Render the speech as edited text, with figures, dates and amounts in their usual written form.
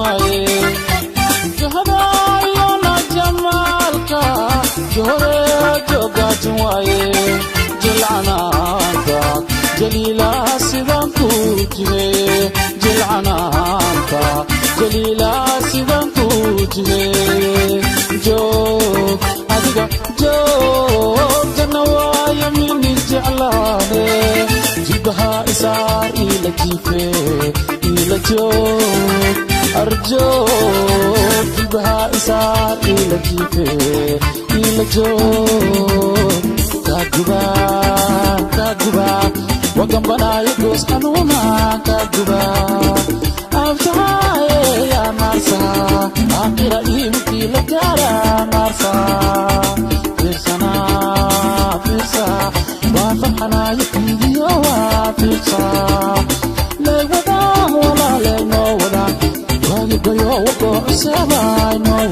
waaye jahadaayona jamaalka jore joogaatin waaye jilcanaanta jaliila sidaan ku jire jilcanaanta jaliila sidaan ku jire joog adiga joogtana waaye mini jeclaane jibaha isaar ila jiife ila joog arjoog jibaha isaar ila jiife ila joog kaguba wagambanaayo goos xanuuna kaguba abtahaye yaa naarsa aakhira iimkii la gaara naarsa fiirsana waa farxanaayo kiidiyo waa fiirsa leeg wadaan walaaley noo wadaan waagi baryo wagoo cuseebay noo